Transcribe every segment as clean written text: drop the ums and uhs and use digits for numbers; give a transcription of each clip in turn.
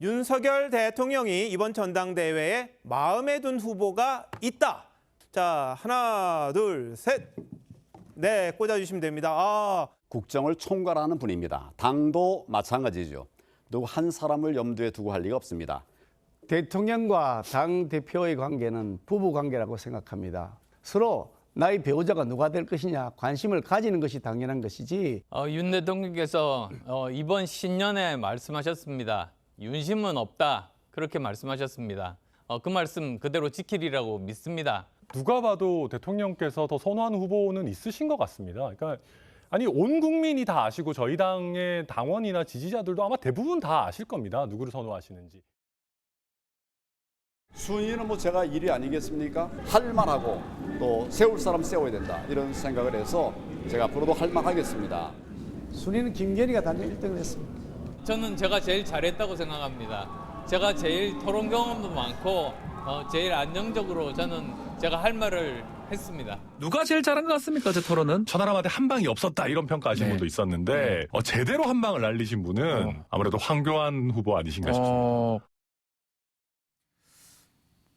윤석열 대통령이 이번 전당대회에 마음에 둔 후보가 있다. 자, 하나, 둘, 셋. 네, 꽂아주시면 됩니다. 국정을 총괄하는 분입니다. 당도 마찬가지죠. 누구 한 사람을 염두에 두고 할 리가 없습니다. 대통령과 당 대표의 관계는 부부 관계라고 생각합니다. 서로 나의 배우자가 누가 될 것이냐 관심을 가지는 것이 당연한 것이지. 윤 대통령께서 이번 신년에 말씀하셨습니다. 윤심은 없다. 그렇게 말씀하셨습니다. 그 말씀 그대로 지키리라고 믿습니다. 누가 봐도 대통령께서 더 선호하는 후보는 있으신 것 같습니다. 그러니까 아니 온 국민이 다 아시고 저희 당의 당원이나 지지자들도 아마 대부분 다 아실 겁니다. 누구를 선호하시는지. 순위는 뭐 제가 일이 아니겠습니까? 할 만하고 또 세울 사람 세워야 된다 이런 생각을 해서 제가 앞으로도 할 만하겠습니다. 순위는 김건희가 단연 1등을 했습니다. 저는 제가 제일 잘했다고 생각합니다. 제가 제일 토론 경험도 많고 제일 안정적으로 저는 제가 할 말을 했습니다. 누가 제일 잘한 것 같습니까? 제 토론은? 천하람한테 한 방이 없었다 이런 평가하신 분도 있었는데 제대로 한 방을 날리신 분은 아무래도 황교안 후보 아니신가 싶습니다.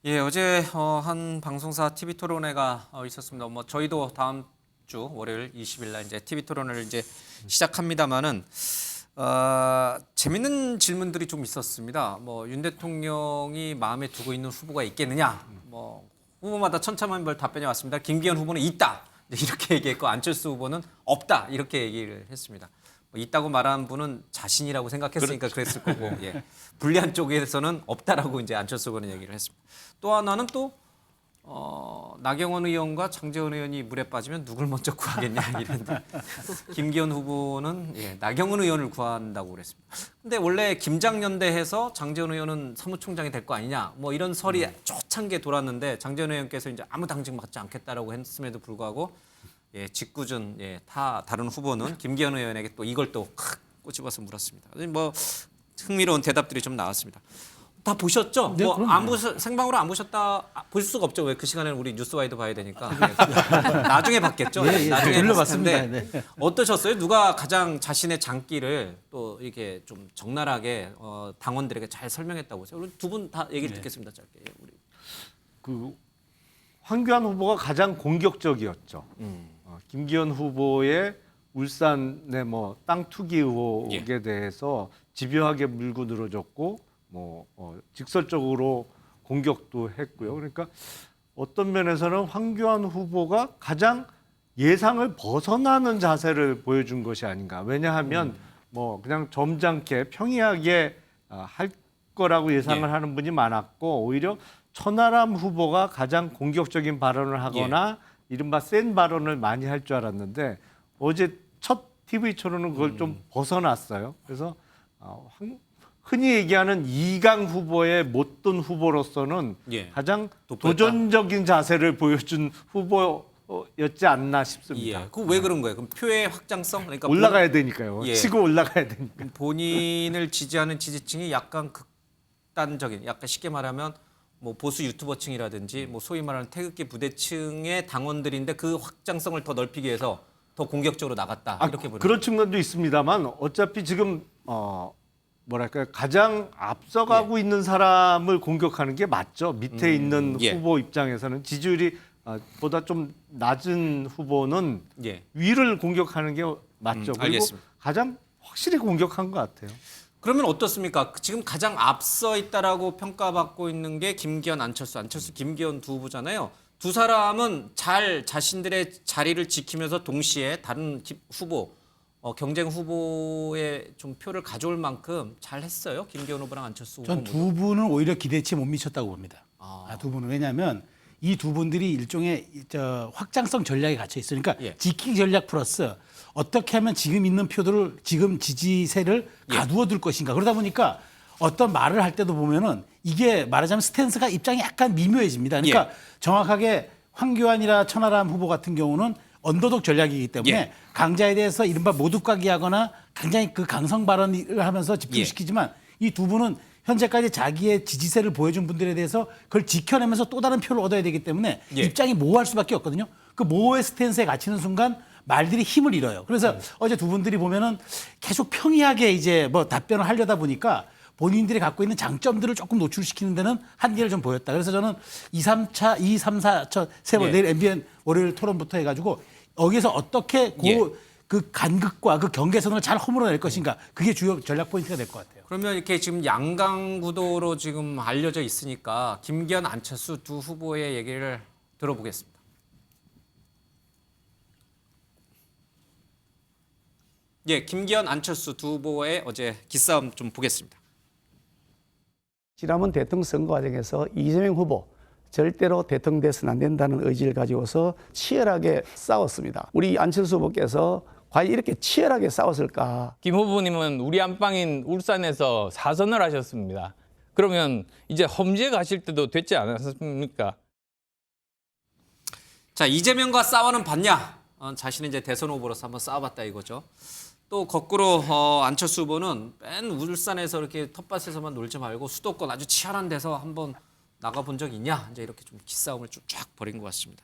예, 어제 한 방송사 TV 토론회가 있었습니다. 뭐 저희도 다음 주 월요일 20일 날 이제 TV 토론을 이제 시작합니다만은 재밌는 질문들이 좀 있었습니다. 뭐 윤 대통령이 마음에 두고 있는 후보가 있겠느냐? 뭐 후보마다 천차만별 답변이 왔습니다. 김기현 후보는 있다 이렇게 얘기했고 안철수 후보는 없다 이렇게 얘기를 했습니다. 뭐 있다고 말한 분은 자신이라고 생각했으니까 그랬을 거고 예. 불리한 쪽에서는 없다라고 이제 안철수 후보는 얘기를 했습니다. 또 하나는 또 나경원 의원과 장제원 의원이 물에 빠지면 누굴 먼저 구하겠냐 이랬는데 김기현 후보는 나경원 의원을 구한다고 그랬습니다. 근데 원래 김장연대해서 장제원 의원은 사무총장이 될 거 아니냐 뭐 이런 설이 초창기에 돌았는데 장제원 의원께서 이제 아무 당직 맡지 않겠다라고 했음에도 불구하고 짓궂은 다른 후보는 김기현 의원에게 또 이걸 또 꼬집어서 물었습니다. 뭐 흥미로운 대답들이 좀 나왔습니다. 다 보셨죠? 네, 뭐 생방으로 안 보셨다 보실 수가 없죠. 왜 그 시간에는 우리 뉴스와이드 봐야 되니까. 나중에 봤겠죠. 나중에 봤을 텐데 어떠셨어요? 누가 가장 자신의 장기를 또 이렇게 좀 적나라하게 당원들에게 잘 설명했다고 보세요? 두 분 다 얘기를 듣겠습니다. 짧게. 우리. 그 황교안 후보가 가장 공격적이었죠. 김기현 후보의 울산의 뭐 땅 투기 의혹에 대해서 집요하게 물고 늘어졌고 직설적으로 공격도 했고요. 그러니까 어떤 면에서는 황교안 후보가 가장 예상을 벗어나는 자세를 보여준 것이 아닌가. 왜냐하면 뭐 그냥 점잖게 평이하게 할 거라고 예상을 하는 분이 많았고 오히려 천하람 후보가 가장 공격적인 발언을 하거나 이른바 센 발언을 많이 할 줄 알았는데 어제 첫 TV 토론은 그걸 좀 벗어났어요. 그래서 흔히 얘기하는 이강 후보의 못된 후보로서는 가장 도전적인 자세를 보여준 후보였지 않나 싶습니다. 그 왜 그런 거예요? 그럼 표의 확장성? 그러니까 올라가야 되니까요. 치고 올라가야 되니까. 본인을 지지하는 지지층이 약간 극단적인, 약간 쉽게 말하면 뭐 보수 유튜버층이라든지 뭐 소위 말하는 태극기 부대층의 당원들인데 그 확장성을 더 넓히기 위해서 더 공격적으로 나갔다. 이렇게 보는 그런 측면도 있습니다만 어차피 지금 뭐랄까요 가장 앞서가고 있는 사람을 공격하는 게 맞죠. 밑에 있는 후보 입장에서는 지지율이 보다 좀 낮은 후보는 위를 공격하는 게 맞죠. 그리고 알겠습니다. 가장 확실히 공격한 것 같아요. 그러면 어떻습니까? 지금 가장 앞서 있다라고 평가받고 있는 게 김기현, 안철수, 김기현 두 후보잖아요. 두 사람은 잘 자신들의 자리를 지키면서 동시에 다른 후보, 경쟁 후보의 좀 표를 가져올 만큼 잘 했어요. 김기현 후보랑 안철수 후보. 전 두 분은 오히려 기대치에 못 미쳤다고 봅니다. 두 분은. 왜냐하면 이 두 분들이 일종의 확장성 전략에 갇혀 있어요. 그러니까 지키기 전략 플러스 어떻게 하면 지금 있는 표들을 지금 지지세를 가두어 둘 것인가. 그러다 보니까 어떤 말을 할 때도 보면은 이게 말하자면 스탠스가 입장이 약간 미묘해집니다. 그러니까 정확하게 황교안이나 천하람 후보 같은 경우는 언더독 전략이기 때문에 강자에 대해서 이른바 모두가기하거나 굉장히 그 강성 발언을 하면서 집중시키지만 이 두 분은 현재까지 자기의 지지세를 보여준 분들에 대해서 그걸 지켜내면서 또 다른 표를 얻어야 되기 때문에 입장이 모호할 수밖에 없거든요. 그 모호의 스탠스에 갇히는 순간 말들이 힘을 잃어요. 그래서 어제 두 분들이 보면은 계속 평이하게 이제 뭐 답변을 하려다 보니까 본인들이 갖고 있는 장점들을 조금 노출시키는 데는 한계를 좀 보였다. 그래서 저는 2, 3, 4 세 번 예. 내일 MBN 월요일 토론부터 해가지고 여기서 어떻게 그 간극과 그 경계선을 잘 허물어낼 것인가 그게 주요 전략 포인트가 될 것 같아요. 그러면 이렇게 지금 양강 구도로 지금 알려져 있으니까 김기현, 안철수 두 후보의 얘기를 들어보겠습니다. 예, 김기현, 안철수 두 후보의 어제 기싸움 좀 보겠습니다. 지난번 대통령 선거 과정에서 이재명 후보 절대로 대통령 돼서는 안 된다는 의지를 가지고서 치열하게 싸웠습니다. 우리 안철수 후보께서 과연 이렇게 치열하게 싸웠을까? 김 후보님은 우리 안방인 울산에서 4선을 하셨습니다. 그러면 이제 험지에 가실 때도 됐지 않았습니까? 자, 이재명과 싸워는 봤냐? 자신은 이제 대선 후보로서 한번 싸워봤다 이거죠. 또 거꾸로 안철수 후보는 맨 울산에서 이렇게 텃밭에서만 놀지 말고 수도권 아주 치열한 데서 한번 나가본 적 있냐? 이제 이렇게 좀 기싸움을 쭉 쫙 벌인 것 같습니다.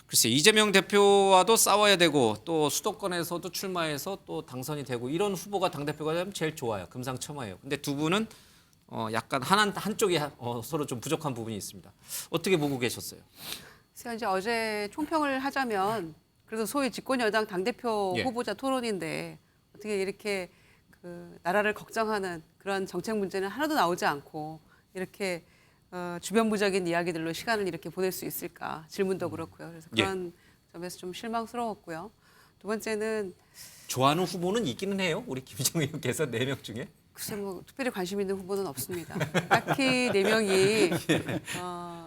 글쎄 이재명 대표와도 싸워야 되고 또 수도권에서도 출마해서 또 당선이 되고 이런 후보가 당대표가 되면 제일 좋아요. 금상첨화예요. 근데 두 분은 약간 한쪽이 서로 좀 부족한 부분이 있습니다. 어떻게 보고 계셨어요? 제가 이제 어제 총평을 하자면 그래도 소위 집권여당 당대표 예. 후보자 토론인데 어떻게 이렇게 그 나라를 걱정하는 그런 정책 문제는 하나도 나오지 않고 이렇게 주변부적인 이야기들로 시간을 이렇게 보낼 수 있을까 질문도 그렇고요. 그래서 그런 점에서 좀 실망스러웠고요. 두 번째는 좋아하는 후보는 있기는 해요. 우리 김정희 의원께서 4명 중에. 글쎄 뭐 특별히 관심 있는 후보는 없습니다. 딱히 4명이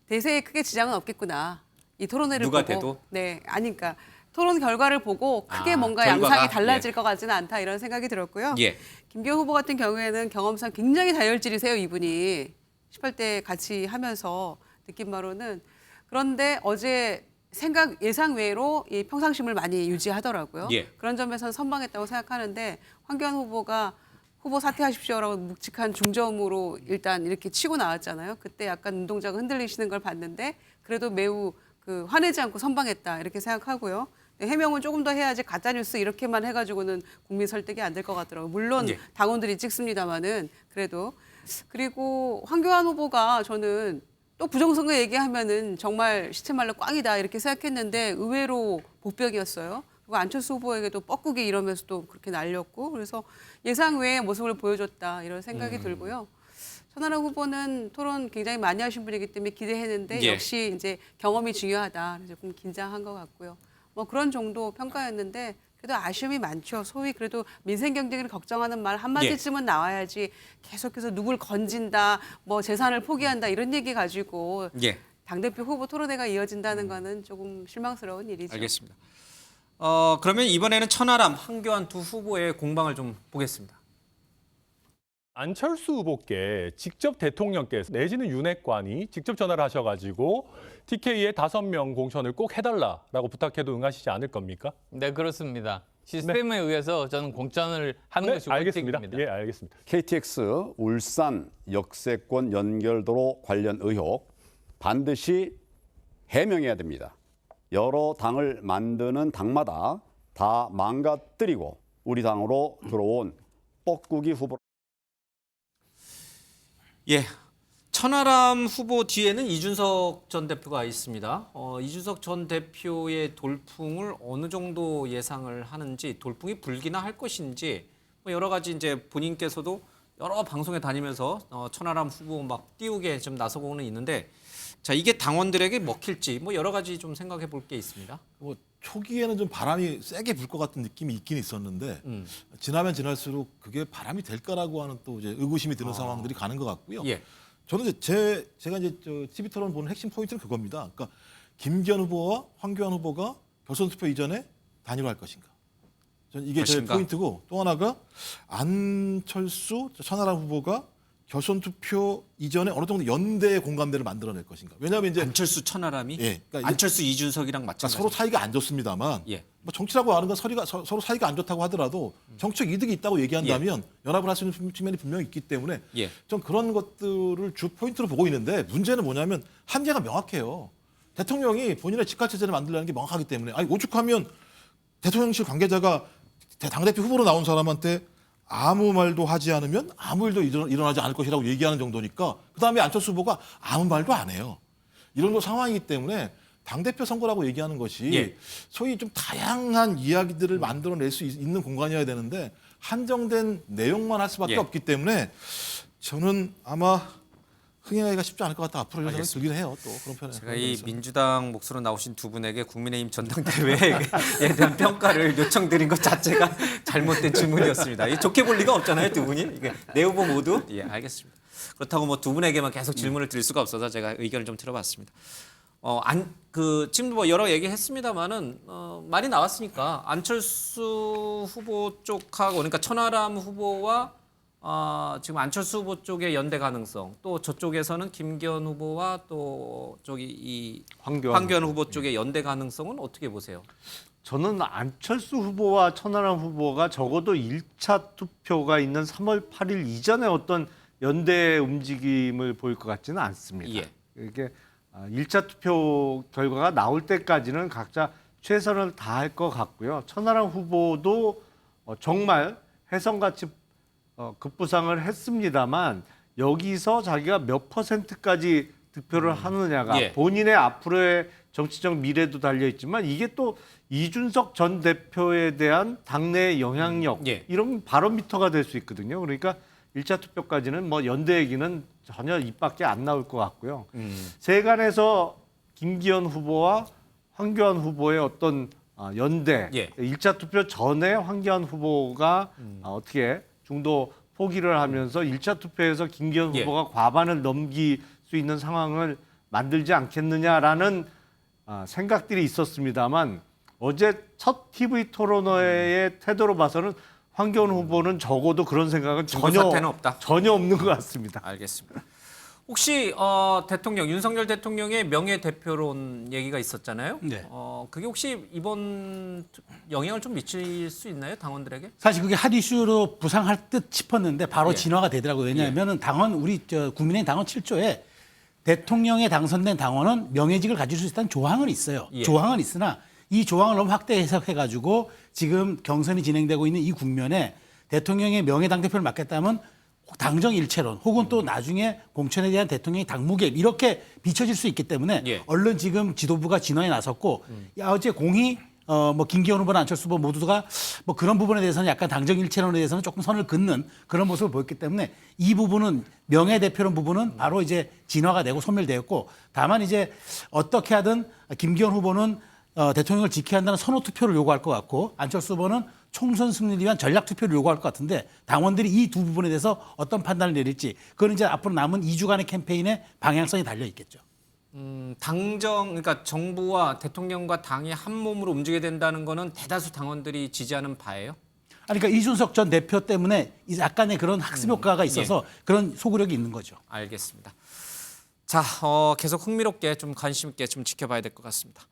대세에 크게 지장은 없겠구나. 이 토론회를 누가 보고 돼도? 네, 아니까 토론 결과를 보고 크게 뭔가 결과가? 양상이 달라질 것 같지는 않다 이런 생각이 들었고요. 예. 김기현 후보 같은 경우에는 경험상 굉장히 다혈질이세요 이분이 18대 같이 하면서 느낀 바로는 그런데 어제 예상 외로 이 평상심을 많이 유지하더라고요. 예. 그런 점에서는 선방했다고 생각하는데 황교안 후보가 후보 사퇴하십시오라고 묵직한 중점으로 일단 이렇게 치고 나왔잖아요. 그때 약간 눈동자가 흔들리시는 걸 봤는데 그래도 매우 화내지 않고 선방했다 이렇게 생각하고요. 해명은 조금 더 해야지 가짜뉴스 이렇게만 해가지고는 국민 설득이 안 될 것 같더라고요. 물론 예. 당원들이 찍습니다마는 그래도. 그리고 황교안 후보가 저는 또 부정선거 얘기하면은 정말 시체말로 꽝이다 이렇게 생각했는데 의외로 복병이었어요. 그리고 안철수 후보에게도 뻐꾸기 이러면서 또 그렇게 날렸고 그래서 예상 외의 모습을 보여줬다 이런 생각이 들고요. 천하람 후보는 토론 굉장히 많이 하신 분이기 때문에 기대했는데 예. 역시 이제 경험이 중요하다. 그래서 조금 긴장한 것 같고요. 뭐 그런 정도 평가였는데 그래도 아쉬움이 많죠. 소위 그래도 민생 경쟁을 걱정하는 말 한마디쯤은 나와야지 계속해서 누굴 건진다, 뭐 재산을 포기한다 이런 얘기 가지고 예. 당대표 후보 토론회가 이어진다는 거는 조금 실망스러운 일이죠. 알겠습니다. 그러면 이번에는 천하람, 황교안 두 후보의 공방을 좀 보겠습니다. 안철수 후보께 직접 대통령께서 내지는 윤핵관이 직접 전화를 하셔가지고 TK의 5명 공천을 꼭 해달라라고 부탁해도 응하시지 않을 겁니까? 네, 그렇습니다. 시스템에 의해서 저는 공천을 하는 것이 알겠습니다. 원칙입니다. 예, 알겠습니다. KTX 울산 역세권 연결도로 관련 의혹 반드시 해명해야 됩니다. 여러 당을 만드는 당마다 다 망가뜨리고 우리 당으로 들어온 뻐꾸기 후보. 예, 천하람 후보 뒤에는 이준석 전 대표가 있습니다. 이준석 전 대표의 돌풍을 어느 정도 예상을 하는지, 돌풍이 불기나 할 것인지, 뭐 여러 가지 이제 본인께서도 여러 방송에 다니면서 천하람 후보 막 띄우게 좀 나서고는 있는데, 자 이게 당원들에게 먹힐지 뭐 여러 가지 좀 생각해 볼 게 있습니다. 뭐 초기에는 좀 바람이 세게 불 것 같은 느낌이 있긴 있었는데 지나면 지날수록 그게 바람이 될까라고 하는 또 이제 의구심이 드는 상황들이 가는 것 같고요. 예. 저는 이제 제가 이제 TV 토론 보는 핵심 포인트는 그겁니다. 그러니까 김기현 후보와 황교안 후보가 결선 투표 이전에 단일화할 것인가. 저는 이게 제 포인트고 또 하나가 안철수, 천하람 후보가 결선 투표 이전에 어느 정도 연대 공감대를 만들어낼 것인가. 왜냐하면 이제 안철수 천하람이 예, 그러니까 안철수 이준석이랑 그러니까 마찬가지. 서로 사이가 안 좋습니다만 예. 뭐 정치라고 하는 건 서로 사이가 안 좋다고 하더라도 정치적 이득이 있다고 얘기한다면 연합을 할 수 있는 측면이 분명히 있기 때문에 예. 전 그런 것들을 주 포인트로 보고 있는데 문제는 뭐냐면 한계가 명확해요. 대통령이 본인의 직할체제를 만들려는 게 명확하기 때문에 아니 오죽하면 대통령실 관계자가 당대표 후보로 나온 사람한테 아무 말도 하지 않으면 아무 일도 일어나지 않을 것이라고 얘기하는 정도니까 그다음에 안철수 후보가 아무 말도 안 해요. 이런 거 상황이기 때문에 당대표 선거라고 얘기하는 것이 예. 소위 좀 다양한 이야기들을 만들어낼 수 있는 공간이어야 되는데 한정된 내용만 할 수밖에 예. 없기 때문에 저는 아마 흥행하기가 쉽지 않을 것 같다. 앞으로 이런 생각이 들긴 해요. 또 그런 편에. 제가 이 민주당 몫으로 나오신 두 분에게 국민의힘 전당대회에 대한 평가를 요청드린 것 자체가 잘못된 질문이었습니다. 이 좋게 볼 리가 없잖아요, 두 분이. 이게 네 후보 모두. 예, 알겠습니다. 그렇다고 뭐 두 분에게만 계속 질문을 드릴 수가 없어서 제가 의견을 좀 들어봤습니다. 지금도 뭐 여러 얘기했습니다만은 말이 나왔으니까 안철수 후보 쪽하고 그러니까 천하람 후보와 지금 안철수 후보 쪽의 연대 가능성, 또 저쪽에서는 김기현 후보와 또 저기 이 황교안 후보 쪽의 연대 가능성은 어떻게 보세요? 저는 안철수 후보와 천하람 후보가 적어도 1차 투표가 있는 3월 8일 이전에 어떤 연대 움직임을 보일 것 같지는 않습니다. 예. 이게 1차 투표 결과가 나올 때까지는 각자 최선을 다할 것 같고요. 천하람 후보도 정말 혜성같이 급부상을 했습니다만 여기서 자기가 몇 %까지 득표를 하느냐가 예. 본인의 앞으로의 정치적 미래도 달려 있지만 이게 또 이준석 전 대표에 대한 당내의 영향력 예. 이런 바로미터가 될 수 있거든요. 그러니까 1차 투표까지는 뭐 연대 얘기는 전혀 입 밖에 안 나올 것 같고요. 세간에서 김기현 후보와 황교안 후보의 어떤 연대, 예. 1차 투표 전에 황교안 후보가 어떻게 중도 포기를 하면서 1차 투표에서 김기현 예. 후보가 과반을 넘길 수 있는 상황을 만들지 않겠느냐라는 생각들이 있었습니다만 어제 첫 TV 토론회의 태도로 봐서는 황교안 후보는 적어도 그런 생각은 사태는 없다. 전혀 없는 것 같습니다. 알겠습니다. 혹시 대통령 윤석열 대통령의 명예 대표론 얘기가 있었잖아요. 네. 그게 혹시 이번 영향을 좀 미칠 수 있나요, 당원들에게? 사실 그게 핫 이슈로 부상할 듯 싶었는데 바로 예. 진화가 되더라고요. 왜냐하면 당원 우리 국민의힘 당원 7조에 대통령에 당선된 당원은 명예직을 가질 수 있다는 조항은 있어요. 예. 조항은 있으나 이 조항을 너무 확대 해석해가지고 지금 경선이 진행되고 있는 이 국면에 대통령의 명예 당대표를 맡겠다면 당정 일체론 혹은 또 나중에 공천에 대한 대통령의 당무개입 이렇게 비춰질 수 있기 때문에 예. 얼른 지금 지도부가 진화에 나섰고 어제 공히 뭐 김기현 후보나 안철수 후보 모두가 뭐 그런 부분에 대해서는 약간 당정 일체론에 대해서는 조금 선을 긋는 그런 모습을 보였기 때문에 이 부분은 명예 대표론 부분은 바로 이제 진화가 되고 소멸되었고 다만 이제 어떻게 하든 김기현 후보는 대통령을 지켜야 한다는 선호 투표를 요구할 것 같고 안철수 후보는 총선 승리를 위한 전략 투표를 요구할 것 같은데 당원들이 이 두 부분에 대해서 어떤 판단을 내릴지 그건 이제 앞으로 남은 2주간의 캠페인의 방향성이 달려 있겠죠. 그러니까 정부와 대통령과 당이 한 몸으로 움직여야 된다는 거는 대다수 당원들이 지지하는 바예요? 그러니까 이준석 전 대표 때문에 약간의 그런 학습 효과가 있어서 그런 소구력이 있는 거죠. 알겠습니다. 자, 계속 흥미롭게 좀 관심 있게 좀 지켜봐야 될 것 같습니다.